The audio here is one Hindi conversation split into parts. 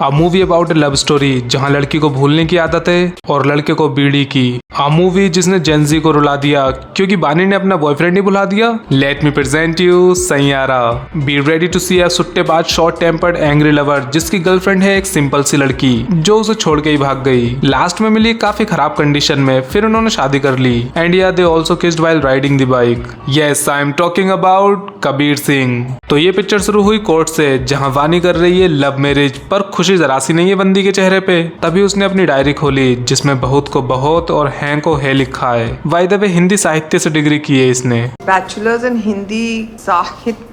A movie about A love story जहां लड़की को भूलने की आदत है और लड़के को बीड़ी की। अ मूवी जिसने जेंजी को रुला दिया क्योंकि बानी ने अपना बॉयफ्रेंड ही भुला दिया। Let me present you Saiyaara. Be ready to see a सुट्टेबाज शॉर्ट टेम्पर्ड एंग्री लवर जिसकी गर्लफ्रेंड है एक सिंपल सी लड़की जो उसे छोड़ के ही भाग गई। लास्ट में मिली काफी खराब कंडीशन में, फिर उन्होंने शादी कर ली एंड या they also kissed while riding the bike. Yes, I am talking about Kabir Singh. तो ये पिक्चर शुरू हुई कोर्ट से जहां वानी कर रही है लव मैरिज, पर खुशी जरा सी नहीं है बंदी के चेहरे पे। तभी उसने अपनी डायरी खोली जिसमें बहुत को बहुत और हैं को है लिखा है। बाय द वे हिंदी साहित्य से डिग्री की है इसने, बैचलर्स इन हिंदी साहित्य।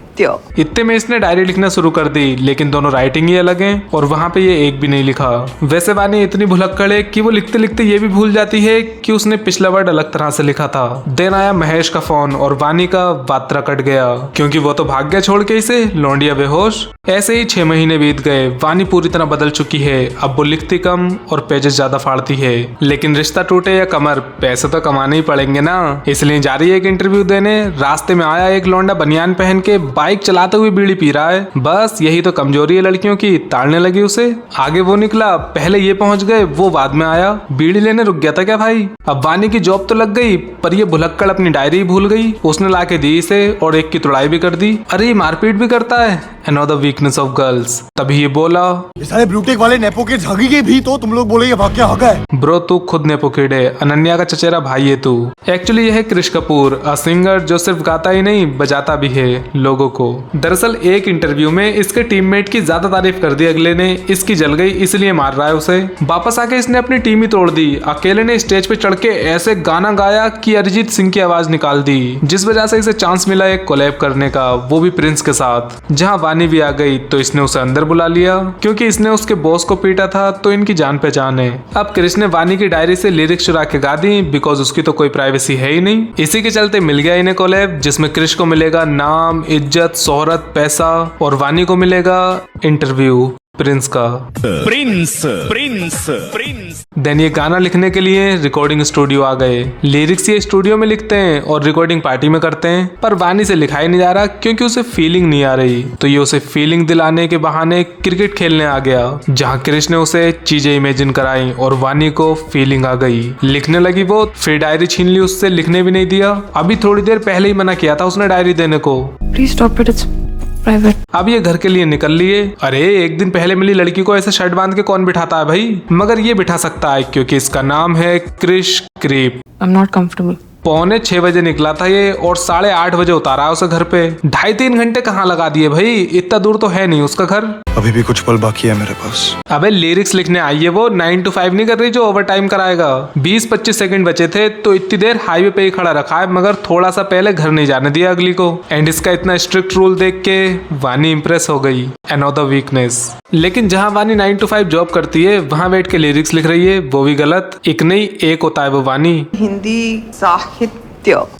इतने में इसने डायरी लिखना शुरू कर दी, लेकिन दोनों राइटिंग ही अलग हैं और वहाँ पे ये एक भी नहीं लिखा। वैसे वानी इतनी भुलक्कड़ है कि वो लिखते लिखते ये भी भूल जाती है कि उसने पिछला वर्ड अलग तरह से लिखा था। देन आया महेश का फोन और वानी का वात्रा कट गया क्योंकि वो तो भाग गया छोड़ के इसे, लौंडिया बेहोश। ऐसे ही 6 महीने बीत गए। वानी पूरी तरह बदल चुकी है, अब वो लिखती कम और पेजेस ज्यादा फाड़ती है। लेकिन रिश्ता टूटे या कमर, पैसे तो कमाने ही पड़ेंगे ना, इसलिए जा रही है एक इंटरव्यू देने। रास्ते में आया एक लौंडा बनियान पहन के बाइक चलाते हुए बीड़ी पी रहा है। बस यही तो कमजोरी है लड़कियों की, ताड़ने लगी उसे। आगे वो निकला, पहले ये पहुंच गए, वो बाद में आया। बीड़ी लेने रुक गया था क्या भाई? अब वानी की जॉब तो लग गई, पर ये भुलक्कड़ अपनी डायरी भूल गई। उसने लाके दी इसे और एक की तुड़ाई भी कर दी। अरे ये मारपीट भी करता है। Another weakness of girls। तभी ये बोला, ये सारे ब्लूटेक वाले नेपो किड्स हगीगे भी तो तुम लोग बोले ये वाक्य हगा है। ब्रो तू खुद नेपो किड है, अनन्या का चचेरा भाई है तू। एक्चुअली यह है क्रिश कपूर, अ सिंगर जो सिर्फ गाता ही नहीं बजाता भी है लोगों को। दरअसल एक इंटरव्यू में इसके टीममेट की ज्यादा तारीफ कर दी अगले ने, इसकी जल गई इसलिए मार रहा है उसे। वापस आके इसने अपनी टीम ही तोड़ दी। अकेले ने स्टेज पे चढ़ के ऐसे गाना गाया कि अरिजीत सिंह की आवाज निकाल दी, जिस वजह से इसे चांस मिला एक कोलैब करने का, वो भी प्रिंस के साथ। जहाँ वानी भी आ गई तो इसने उसे अंदर बुला लिया क्योंकि इसने उसके बॉस को पीटा था तो इनकी जान पहचान है। अब क्रिश ने वानी की डायरी से लिरिक्स चुरा के गा दी बिकॉज उसकी तो कोई प्राइवेसी है ही नहीं। इसी के चलते मिल गया इन्हें कोलैब जिसमें क्रिश को मिलेगा नाम, इज्जत, शोहरत, पैसा और वानी को मिलेगा इंटरव्यू प्रिंस का। Prince Prince Prince. देन ये गाना लिखने के लिए रिकॉर्डिंग स्टूडियो आ गए। लिरिक्स ये स्टूडियो में लिखते हैं और रिकॉर्डिंग पार्टी में करते हैं, पर वानी से लिखा ही नहीं जा रहा क्योंकि उसे फीलिंग नहीं आ रही। तो ये उसे फीलिंग दिलाने के बहाने क्रिकेट खेलने आ गया जहाँ क्रिश ने उसे चीजें इमेजिन कराई और वानी को फीलिंग आ गई। लिखने लगी वो, फिर डायरी छीन ली उससे, लिखने भी नहीं दिया। अभी थोड़ी देर पहले ही मना किया था उसने डायरी देने को। Please stop it, it's private. अब ये घर के लिए निकल लिए। अरे एक दिन पहले मिली लड़की को ऐसे शर्ट बांध के कौन बिठाता है भाई? मगर ये बिठा सकता है क्योंकि इसका नाम है क्रिश क्रीप। I am not comfortable. 6:45 बजे निकला था ये और 8:30 बजे उतारा है उसे घर पे। 2.5-3 घंटे कहाँ लगा दिए भाई? इतना दूर तो है नहीं उसका घर। अभी भी कुछ पल बाकी है मेरे पास। अबे लिरिक्स लिखने आई है वो, 9 to 5 नहीं कर रही जो ओवर टाइम कराएगा। 20-25 सेकंड बचे थे तो इतनी देर हाईवे पे ही खड़ा रखा है, मगर थोड़ा सा पहले घर नहीं जाने दिया अगली को। एंड इसका इतना स्ट्रिक्ट रूल देख के वानी इंप्रेस हो गई। Another weakness। लेकिन जहाँ वानी 9 to 5 जॉब करती है वहाँ बैठ के लिरिक्स लिख रही है, वो भी गलत। एक नहीं एक होता है वो वानी। हिंदी साहित्य।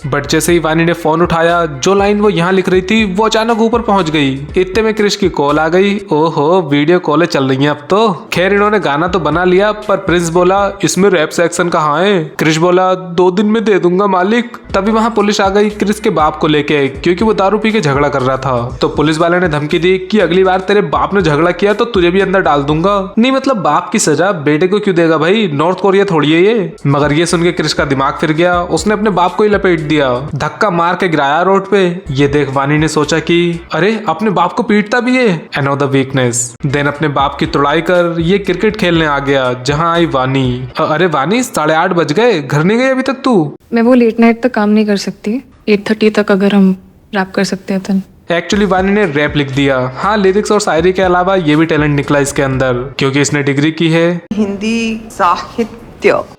बट जैसे ही वानी ने फोन उठाया, जो लाइन वो यहाँ लिख रही थी वो अचानक ऊपर पहुंच गई। इतने में क्रिश की कॉल आ गई। ओहो, वीडियो कॉल चल रही हैं अब तो। खैर इन्होंने गाना तो बना लिया, पर प्रिंस बोला इसमें रैप सेक्शन कहाँ है? क्रिश बोला 2 दिन में दे दूंगा मालिक। तभी वहाँ पुलिस आ गई क्रिश के बाप को लेके क्योंकि वो दारू पी के झगड़ा कर रहा था। तो पुलिस वाले ने धमकी दी कि अगली बार तेरे बाप ने झगड़ा किया तो तुझे भी अंदर डाल दूंगा। नहीं मतलब बाप की सजा बेटे को क्यों देगा भाई? नॉर्थ कोरिया थोड़ी है ये। मगर ये सुन के क्रिश का दिमाग फिर गया, उसने अपने बाप को ही लपेट दिया, धक्का मार के गिराया रोड पे। ये देख वानी ने सोचा कि अरे अपने बाप को पीटता भी है। Another weakness। देन अपने बाप की तुड़ाई कर ये क्रिकेट खेलने आ गया जहाँ आई वानी। अरे वानी 8:30 बज गए, घर नहीं गई अभी तक तू? मैं वो लेट नाइट तक काम नहीं कर सकती। 8:30 तक अगर हम रैप कर सकते हैं तो। एक्चुअली वानी ने रैप लिख दिया। हाँ, लिरिक्स और शायरी के अलावा ये भी टैलेंट निकला इसके अंदर क्योंकि इसने डिग्री की है हिंदी साहित्य।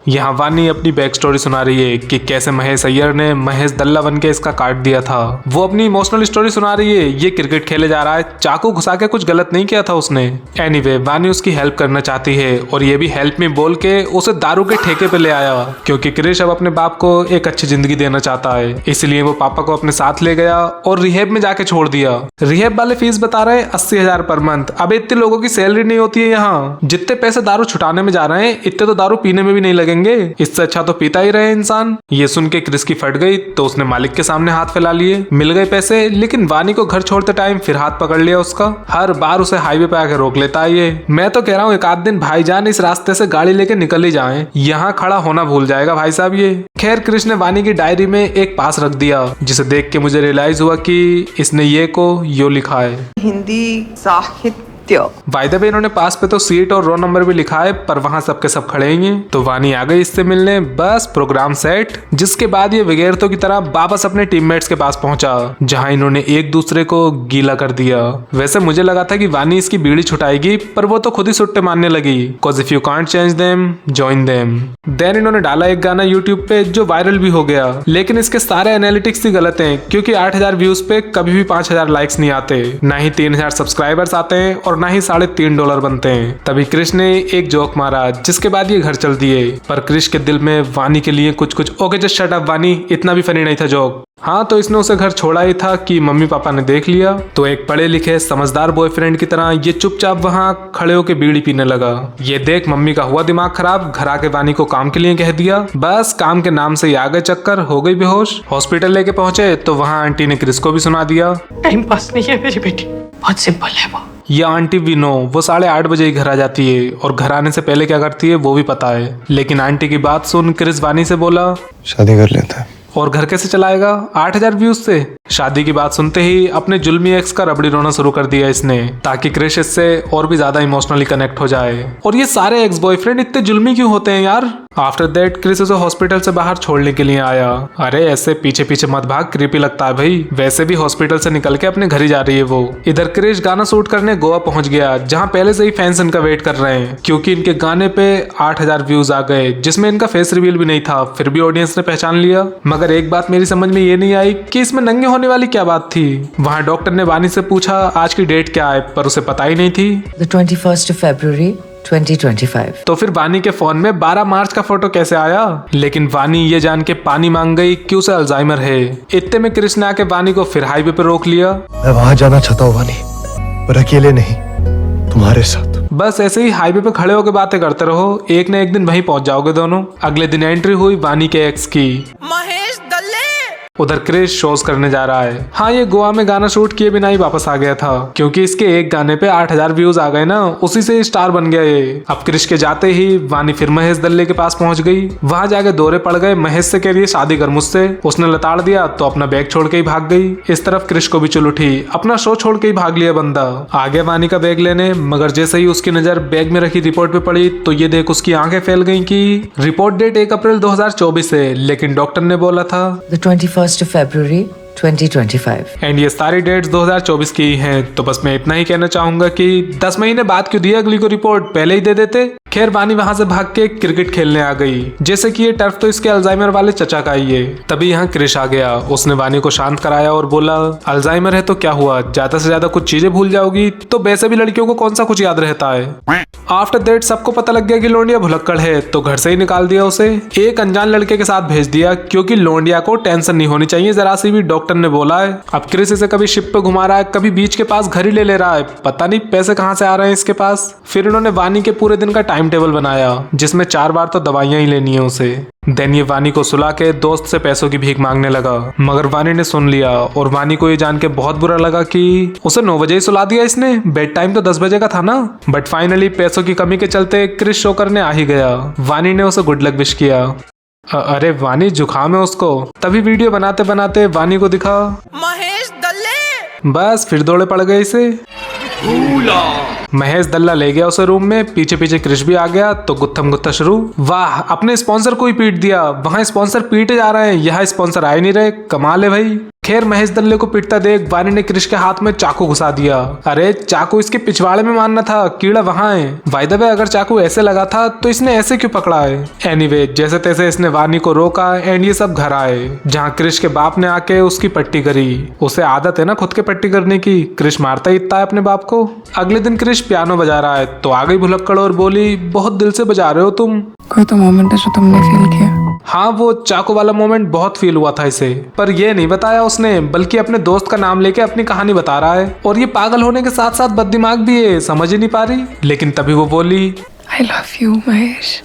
यहाँ वानी अपनी बैक स्टोरी सुना रही है कि कैसे महेश अय्यर ने महेश दल्ला बन के इसका काट दिया था। वो अपनी इमोशनल स्टोरी सुना रही है। ये क्रिकेट खेले जा रहा है, चाकू घुसा के कुछ गलत नहीं किया था उसने। एनीवे वानी उसकी हेल्प करना चाहती है और ये भी हेल्प में बोल के उसे दारू के ठेके पे ले आया क्योंकि क्रिश अब अपने बाप को एक अच्छी जिंदगी देना चाहता है। इसलिए वो पापा को अपने साथ ले गया और रिहेब में जाके छोड़ दिया। रिहेब वाले फीस बता रहे 80,000 पर मंथ। अब इतने लोगों की सैलरी नहीं होती है यहाँ। जितने पैसे दारू छुटाने में जा रहे हैं इतने तो दारू पीने में भी भी नहीं लगेंगे, इससे अच्छा तो पीता ही रहे इंसान। ये सुन के क्रिस की फट गई तो उसने मालिक के सामने हाथ फैला लिए। मिल गए पैसे, लेकिन वानी को घर छोड़ते टाइम फिर हाथ पकड़ लिया उसका। हर बार उसे हाईवे पे आके रोक लेता है ये। मैं तो कह रहा हूँ एक आध दिन भाईजान इस रास्ते से गाड़ी लेके निकल ही जाएं, यहाँ खड़ा होना भूल जाएगा भाई साहब ये। खैर कृष ने वानी की डायरी में एक पास रख दिया, जिसे देख के मुझे रियलाइज हुआ कि इसने ये को यो लिखा है। हिंदी साहित्य। बाय द वे इन्होंने पास पे तो सीट और रो नंबर भी लिखा है, पर वहाँ सबके सब खड़े ही हैं। तो वानी आ गई इससे मिलने, बस प्रोग्राम सेट। जिसके बाद ये विगेरतों की तरह वापस अपने टीममेट्स के पास पहुंचा, जहां इन्होंने एक दूसरे को गीला कर दिया। वैसे मुझे लगा था कि वानी इसकी बीड़ी छुटाएगी, पर वो तो खुद ही सुट्टे मारने लगी। Cause if you can't change them, join them। Then इन्होंने डाला एक गाना यूट्यूब पे जो वायरल भी हो गया, लेकिन इसके सारे एनालिटिक्स ही गलत हैं, क्योंकि 8000 व्यूज पे कभी भी 5000 लाइक्स नहीं आते, ना ही 3000 सब्सक्राइबर्स आते हैं और ना ही $3.5 बनते हैं। तभी कृष ने एक जोक मारा, जिसके बाद ये घर चल दिए। पर कृष के दिल में वानी के लिए कुछ ओके जस्ट शट अप वानी, इतना भी फनी नहीं था जोक। हाँ, तो इसने उसे घर छोड़ा ही था कि मम्मी पापा ने देख लिया। तो एक पढ़े लिखे समझदार बॉयफ्रेंड की तरह ये चुपचाप वहाँ खड़े होके बीड़ी पीने लगा। ये देख मम्मी का हुआ दिमाग खराब, घर आके वानी को काम के लिए कह दिया। बस काम के नाम से ही आ गए चक्कर, हो गई बेहोश। हॉस्पिटल लेके पहुंचे तो वहाँ आंटी ने क्रिस को भी सुना दिया। टाइम पास नहीं है मेरी बेटी, बहुत सिंपल है वो। ये आंटी भी नो, वो 8:30 बजे ही घर आ जाती है और घर आने से पहले क्या करती है वो भी पता है। लेकिन आंटी की बात सुन क्रिस वानी से बोला, शादी कर लेता है। और घर कैसे चलाएगा 8000 व्यूज से। शादी की बात सुनते ही अपने जुल्मी एक्स का रबड़ी रोना शुरू कर दिया इसने, ताकि क्रिश इससे और भी ज्यादा इमोशनली कनेक्ट हो जाए। और ये सारे एक्स बॉयफ्रेंड इतने जुल्मी क्यों होते हैं यार। आफ्टर दैट क्रिस उसे हॉस्पिटल से बाहर छोड़ने के लिए आया। अरे ऐसे पीछे पीछे मत भाग, क्रीपी लगता है भाई। वैसे भी हॉस्पिटल से निकल के अपने घर ही जा रही है वो। इधर क्रिश गाना शूट करने गोवा पहुंच गया, जहाँ पहले से ही फैंस इनका वेट कर रहे हैं, क्योंकि इनके गाने पे 8000 व्यूज आ गए, जिसमें इनका फेस रिवील भी नहीं था। फिर भी ऑडियंस ने पहचान लिया। मगर एक बात मेरी समझ में ये नहीं आई कि इसमें नंगे होने वाली क्या बात थी। वहाँ डॉक्टर ने वानी से पूछा आज की डेट क्या है, पर उसे पता ही नहीं थी। The 21st of February 2025। तो फिर वानी के फोन में 12 मार्च का फोटो कैसे आया। लेकिन वानी ये जान के पानी मांग गई कि उसे अल्जाइमर है। इतने में कृष्ण आके वानी को फिर हाईवे पे रोक लिया। मैं वहां जाना चाहता हूँ वानी, पर अकेले नहीं, तुम्हारे साथ। बस ऐसे ही हाईवे पे खड़े होकर बातें करते रहो, एक न एक दिन वहीं पहुंच जाओगे दोनों। अगले दिन एंट्री हुई वानी के एक्स की। महेश दल्ले। उधर क्रिश शोज करने जा रहा है। हाँ, ये गोवा में गाना शूट किए बिना ही वापस आ गया था, क्योंकि इसके एक गाने पे 8000 व्यूज आ गए ना, उसी से स्टार बन गया ये। अब क्रिश के जाते ही वानी फिर महेश दल्ले के पास पहुंच गई। वहां जाके दौरे पड़ गए। महेश से कह रही है शादी कर मुझसे। उसने लताड़ दिया तो अपना बैग छोड़ के ही भाग गई। इस तरफ क्रिश को भी चुल उठी, अपना शो छोड़ के ही भाग लिया बंदा। आगे वानी का बैग लेने, मगर जैसे ही उसकी नजर बैग में रखी रिपोर्ट पे पड़ी तो ये देख उसकी आंखें फैल गई कि रिपोर्ट डेट 1 अप्रैल 2024 है, लेकिन डॉक्टर ने बोला था The 21st of February 2025। And ये सारी डेट्स 2024 की ही हैं। तो बस मैं इतना ही कहना चाहूंगा कि 10 महीने बाद क्यों दी अगली को रिपोर्ट, पहले ही दे देते। खैर वानी वहां से भाग के क्रिकेट खेलने आ गई, जैसे कि ये टर्फ तो इसके अल्जाइमर वाले चचा का ही है। तभी यहाँ क्रिश आ गया। उसने वानी को शांत कराया और बोला अल्जाइमर है तो क्या हुआ, ज्यादा से ज्यादा कुछ चीजें भूल जाओगी, तो वैसे भी लड़कियों को कौन सा कुछ याद रहता है। आफ्टर दैट सबको पता लग गया कि लोंडिया भुलक्कड़ है, तो घर से ही निकाल दिया उसे। एक अनजान लड़के के साथ भेज दिया, क्योंकि लोंडिया को टेंशन नहीं होनी चाहिए जरा सी भी, डॉक्टर ने बोला है। अब क्रिस इसे कभी शिप पे घुमा रहा है, कभी बीच के पास घर ही ले रहा है, पता नहीं पैसे कहाँ से आ रहे हैं इसके पास। फिर इन्होंने वानी के पूरे दिन का टाइम टेबल बनाया, जिसमें 4 बार तो दवाइयां ही लेनी है उसे। देन ये वानी को सुला के दोस्त से पैसों की भीख मांगने लगा, मगर वानी ने सुन लिया और वानी को ये जान के बहुत बुरा लगा कि उसे 9 बजे ही सुला दिया इसने, बेड टाइम तो 10 बजे का था ना। बट फाइनली पैसों की कमी के चलते क्रिस शो करने आ ही गया। वानी ने उसे गुड लक विश किया। अरे वानी जुखाम है उसको। तभी वीडियो बनाते बनाते वानी को दिखा महेश दल्ले। बस फिर दौड़े पड़ गए इसे। महेश दल्ला ले गया उसे रूम में, पीछे पीछे क्रिश भी आ गया, तो गुत्थम गुत्था शुरू। वाह, अपने स्पॉन्सर को ही पीट दिया। वहां स्पॉन्सर पीटे जा रहे हैं, यहाँ स्पॉन्सर आए नहीं रहे, कमाल है भाई। खैर महेश दल्ले को पिटता देख वानी ने क्रिश के हाथ में चाकू घुसा दिया। अरे चाकू इसके पिछवाड़े में मारना था, कीड़ा वहां है। बाय द वे अगर चाकू ऐसे लगा था तो इसने ऐसे क्यों पकड़ा है। एनीवे जैसे तैसे इसने वानी को रोका एंड ये सब घर आए, जहाँ क्रिश के बाप ने आके उसकी पट्टी करी। उसे आदत है ना खुद के पट्टी करने की, क्रिश मारता ही इतना है अपने बाप को। अगले दिन क्रिश पियानो बजा रहा है तो आ गई भुलक्कड़ और बोली बहुत दिल से बजा रहे हो तुम। कोई तो मोमेंट है जो तुमने फील किया। हाँ, वो चाकू वाला मोमेंट बहुत फील हुआ था इसे, पर ये नहीं बताया उसने, बल्कि अपने दोस्त का नाम लेके अपनी कहानी बता रहा है। और ये पागल होने के साथ साथ बददिमाग भी है, समझ ही नहीं पा रही। लेकिन तभी वो बोली I love you महेश।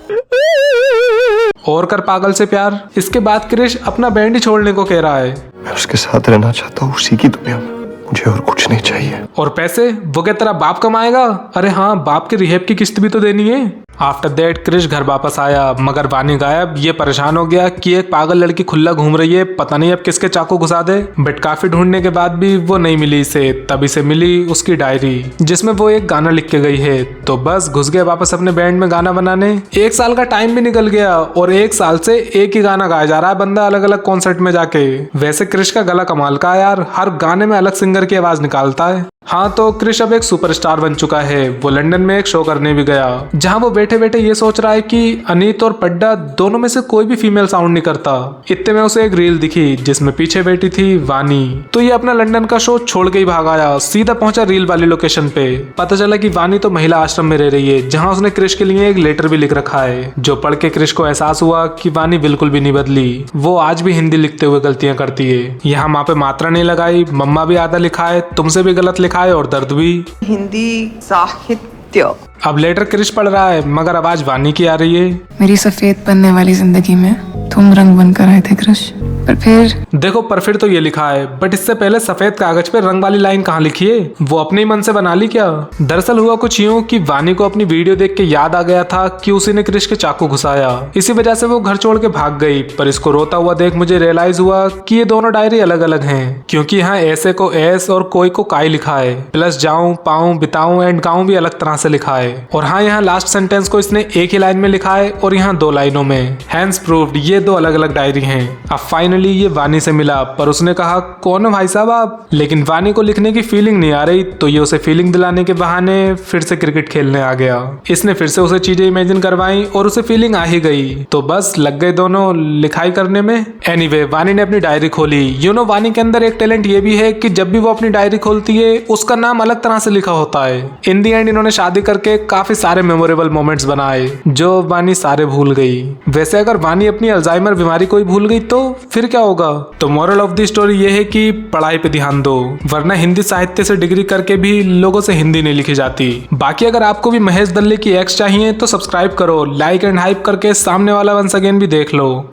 और कर पागल से प्यार। इसके बाद क्रिश अपना बैंड ही छोड़ने को कह रहा है। मैं उसके साथ रहना चाहता हूँ, उसी की दुनिया में, मुझे और कुछ नहीं चाहिए। और पैसे वो क्या तेरा बाप कमाएगा? अरे हाँ, बाप के रिहेब की किस्त भी तो देनी है। आफ्टर दैट क्रिश घर वापस आया, मगर वानी गायब। ये परेशान हो गया कि एक पागल लड़की खुला घूम रही है, पता नहीं अब किसके चाकू घुसा दे। बट काफी ढूंढने के बाद भी वो नहीं मिली इसे। तभी से मिली उसकी डायरी, जिसमें वो एक गाना लिख के गई है। तो बस घुस गया वापस अपने बैंड में गाना बनाने। 1 साल का टाइम भी निकल गया और 1 साल से एक ही गाना गाया जा रहा है बंदा अलग अलग कॉन्सर्ट में जाके। वैसे क्रिश का गला कमाल का है यार, हर गाने में अलग सिंगर की आवाज निकालता है। हाँ, तो क्रिश अब एक सुपरस्टार बन चुका है। वो लंदन में एक शो करने भी गया, जहाँ वो बैठे बैठे ये सोच रहा है कि अनीत और पड्डा दोनों में से कोई भी फीमेल साउंड नहीं करता। इतने में उसे एक रील दिखी जिसमें पीछे बैठी थी वानी। तो ये अपना लंदन का शो छोड़ के ही भाग आया, सीधा पहुंचा रील वाली लोकेशन पे। पता चला कि वानी तो महिला आश्रम में रह रही है, जहाँ उसने क्रिश के लिए एक लेटर भी लिख रखा है। जो पढ़ के क्रिश को एहसास हुआ कि वानी बिल्कुल भी नहीं बदली, वो आज भी हिंदी लिखते हुए गलतियां करती है। यहाँ माँ पे मात्रा नहीं लगाई, मम्मा भी आधा लिखा है, तुमसे भी गलत लिखा है और दर्द भी। हिंदी साहित्य। अब लेटर क्रिश पढ़ रहा है, मगर आवाज वानी की आ रही है। मेरी सफेद बनने वाली जिंदगी में तुम रंग बनकर आए थे क्रिश, पर फिर तो ये लिखा है, बट इससे पहले सफेद कागज पे रंग वाली लाइन कहाँ लिखी है? वो अपने ही मन से बना ली क्या? दरअसल हुआ कुछ यूं कि वानी को अपनी वीडियो देख के याद आ गया था कि उसी ने क्रिश के चाकू घुसाया। इसी वजह से वो घर छोड़ के भाग गई। पर इसको रोता हुआ देख मुझे रियलाइज हुआ कि ये दोनों डायरी अलग अलग हैं, क्योंकि यहाँ ऐसे को एस और कोई को काई लिखा है, प्लस जाऊं पाऊं बिताऊं एंड गाऊं भी अलग तरह से लिखा है। और हाँ, यहाँ लास्ट सेंटेंस को इसने एक ही लाइन में लिखा है और यहाँ 2 लाइनों में। हैंस प्रूव्ड ये 2 अलग अलग डायरी हैं। अब फाइनली ये वानी से मिला, पर उसने कहा कौन है भाई साहब आप? लेकिन वानी को लिखने की फीलिंग नहीं आ रही, तो ये उसे फीलिंग दिलाने के बहाने फिर से क्रिकेट खेलने आ गया। इसने फिर से उसे चीजें इमेजिन करवाई और उसे फीलिंग आ ही गई, तो बस लग गए दोनों लिखाई करने में। एनीवे, वानी ने अपनी डायरी खोली। वानी के अंदर एक टैलेंट ये भी है कि जब भी वो अपनी डायरी खोलती है उसका नाम अलग तरह से लिखा होता है। इन दी एंड इन्होंने शादी करके काफी सारे मेमोरेबल मोमेंट्स बनाए, जो वानी सारे भूल गई। वैसे अगर वानी अपनी अल्जाइमर बीमारी को ही भूल गई तो फिर क्या होगा? तो मोरल ऑफ द स्टोरी ये है कि पढ़ाई पे ध्यान दो, वरना हिंदी साहित्य से डिग्री करके भी लोगों से हिंदी नहीं लिखी जाती। बाकी अगर आपको भी महेश दल्ले की एक्स चाहिए तो सब्सक्राइब करो, लाइक एंड हाइप करके सामने वाला वंस अगेन भी देख लो।